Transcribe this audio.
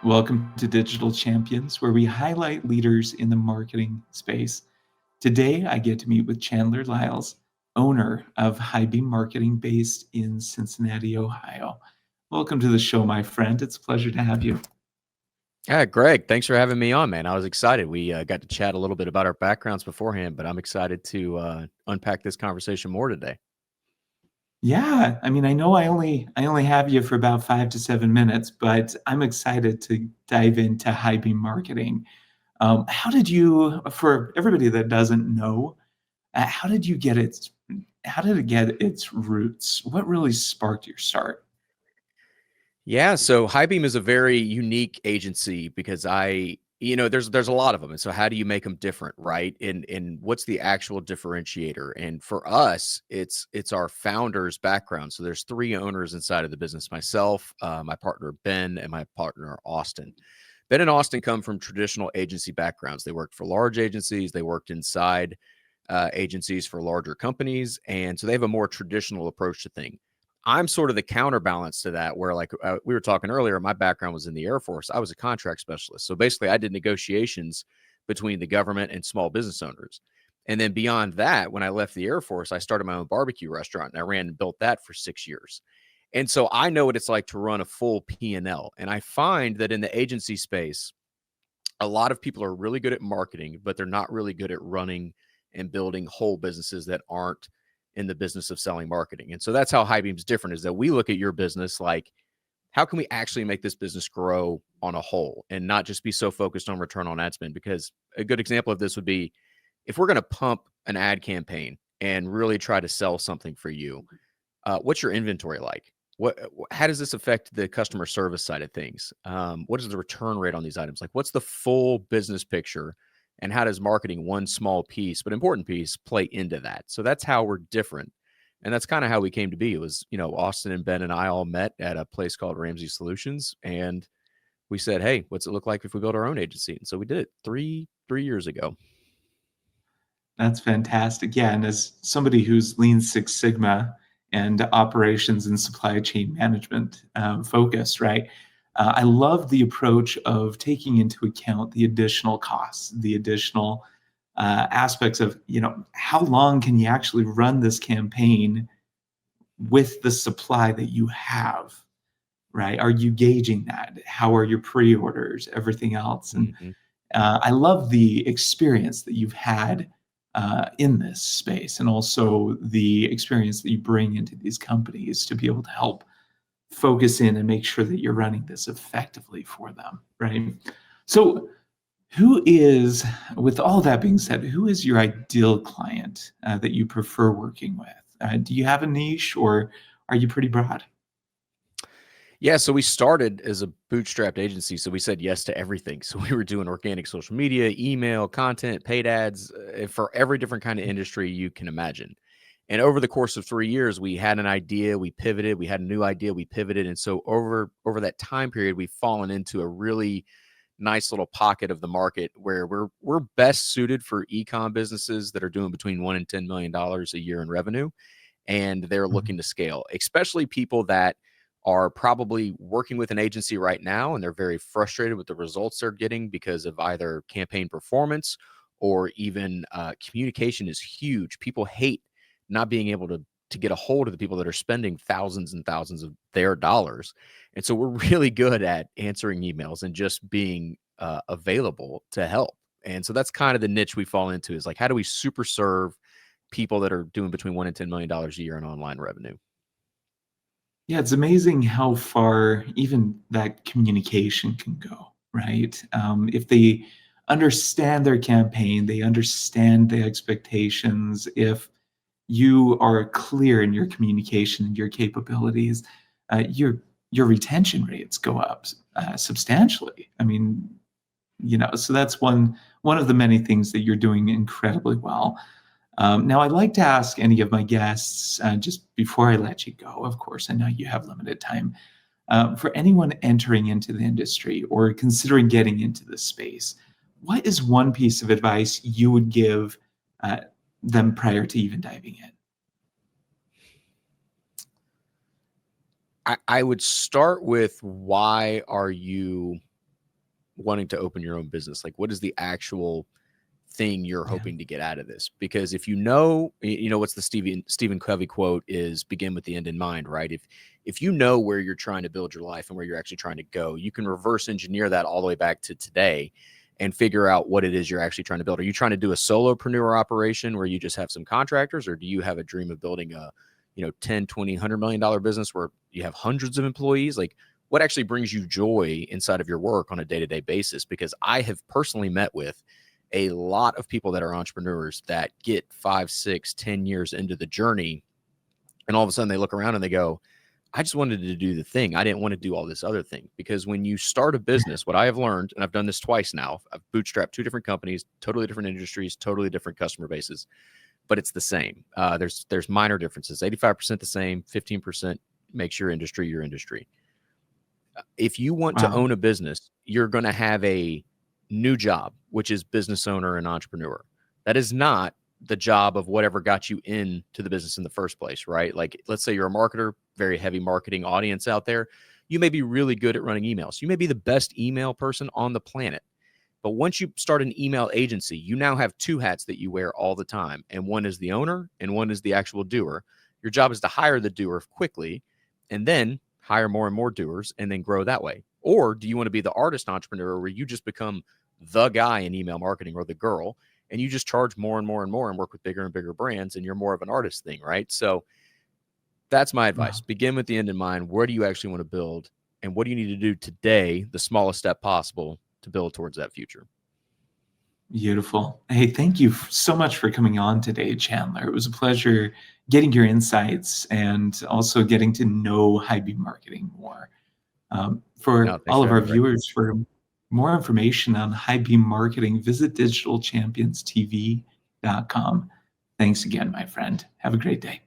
Welcome to Digital Champions, where we highlight leaders in the marketing space. Today, I get to meet with Chandler Lyles, owner of High Beam Marketing based in Cincinnati, Ohio. Welcome to the show, my friend. It's a pleasure to have you. Yeah, Greg, thanks for having me on, man. I was excited. We got to chat a little bit about our backgrounds beforehand, but I'm excited to unpack this conversation more today. Yeah, I mean, I know I only have you for about 5 to 7 minutes, but I'm excited to dive into High Beam Marketing. How did you, for everybody that doesn't know, how did you get its how did it get its roots? What really sparked your start? Yeah, so Highbeam is a very unique agency because there's a lot of them, and so how do you make them different, right? And what's the actual differentiator? And for us, it's our founder's background. So there's three owners inside of the business: myself, my partner Ben, and my partner Austin. Ben and Austin come from traditional agency backgrounds. They worked for large agencies. They worked inside agencies for larger companies, and so they have a more traditional approach to things. I'm sort of the counterbalance to that, where like we were talking earlier, my background was in the Air Force. I was a contract specialist. So basically, I did negotiations between the government and small business owners. And then beyond that, when I left the Air Force, I started my own barbecue restaurant and I ran and built that for 6 years. And so I know what it's like to run a full P&L. And I find that in the agency space, a lot of people are really good at marketing, but they're not really good at running and building whole businesses that aren't in the business of selling marketing. And so that's how High Beam's different, is that we look at your business like, how can we actually make this business grow on a whole and not just be so focused on return on ad spend? Because a good example of this would be, if we're going to pump an ad campaign and really try to sell something for you, what's your inventory like? How does this affect the customer service side of things? What is the return rate on these items? Like, what's the full business picture, and how does marketing, one small piece but important piece, play into that? So that's how we're different, and that's kind of how we came to be. It was, Austin and Ben and I all met at a place called Ramsey Solutions, and we said, hey, what's it look like if we build our own agency? And so we did it three years ago. That's fantastic. Yeah, and as somebody who's Lean Six Sigma and operations and supply chain management focused, right? I love the approach of taking into account the additional costs, the additional aspects of, how long can you actually run this campaign with the supply that you have, right? Are you gauging that? How are your pre-orders, everything else? And Mm-hmm. I love the experience that you've had in this space, and also the experience that you bring into these companies to be able to help focus in and make sure that you're running this effectively for them, right? So, with all that being said, who is your ideal client that you prefer working with? Do you have a niche, or are you pretty broad? Yeah, so we started as a bootstrapped agency. So we said yes to everything. So we were doing organic social media, email, content, paid ads for every different kind of industry you can imagine. And over the course of 3 years, we had an idea, we pivoted, we had a new idea, we pivoted. And so over that time period, we've fallen into a really nice little pocket of the market where we're best suited for e-com businesses that are doing between $1 and $10 million a year in revenue, and they're Mhm. looking to scale, especially people that are probably working with an agency right now and they're very frustrated with the results they're getting because of either campaign performance or even communication is huge. People hate not being able to get a hold of the people that are spending thousands and thousands of their dollars. And so we're really good at answering emails and just being available to help. And so that's kind of the niche we fall into, is like, how do we super serve people that are doing between $1 and $10 million a year in online revenue? Yeah, it's amazing how far even that communication can go, right? If they understand their campaign, they understand the expectations. If you are clear in your communication and your capabilities, your retention rates go up substantially. I mean, so that's one of the many things that you're doing incredibly well. Now, I'd like to ask any of my guests, just before I let you go, of course, I know you have limited time, for anyone entering into the industry or considering getting into this space, what is one piece of advice you would give uh, them prior to even diving in? I would start with, why are you wanting to open your own business? Like, what is the actual thing you're Yeah. hoping to get out of this? Because if you know, what's the Stephen Covey quote is, begin with the end in mind, right? If you know where you're trying to build your life and where you're actually trying to go, you can reverse engineer that all the way back to today and figure out what it is you're actually trying to build. Are you trying to do a solopreneur operation where you just have some contractors, or do you have a dream of building a, 10, 20, $100 million business where you have hundreds of employees? Like, what actually brings you joy inside of your work on a day-to-day basis? Because I have personally met with a lot of people that are entrepreneurs that get 5, 6, 10 years into the journey, and all of a sudden they look around and they go, I just wanted to do the thing. I didn't want to do all this other thing. Because when you start a business, what I have learned, and I've done this twice now, I've bootstrapped 2 different companies, totally different industries, totally different customer bases, but it's the same. There's minor differences. 85% the same, 15% makes your industry your industry. If you want to Wow. own a business, you're going to have a new job, which is business owner and entrepreneur. That is not the job of whatever got you into the business in the first place, right? Like, let's say you're a marketer, very heavy marketing audience out there. You may be really good at running emails. You may be the best email person on the planet. But once you start an email agency, you now have 2 hats that you wear all the time. And one is the owner and one is the actual doer. Your job is to hire the doer quickly and then hire more and more doers and then grow that way. Or do you want to be the artist entrepreneur where you just become the guy in email marketing, or the girl, and you just charge more and more and more and work with bigger and bigger brands, and you're more of an artist thing, right? So that's my advice. Wow. Begin with the end in mind. Where do you actually want to build? And what do you need to do today, the smallest step possible, to build towards that future? Beautiful. Hey, thank you so much for coming on today, Chandler. It was a pleasure getting your insights and also getting to know high beam marketing more. No, For thanks all for of having our me, Greg. viewers, for more information on high beam marketing, visit digitalchampionstv.com. Thanks again, my friend. Have a great day.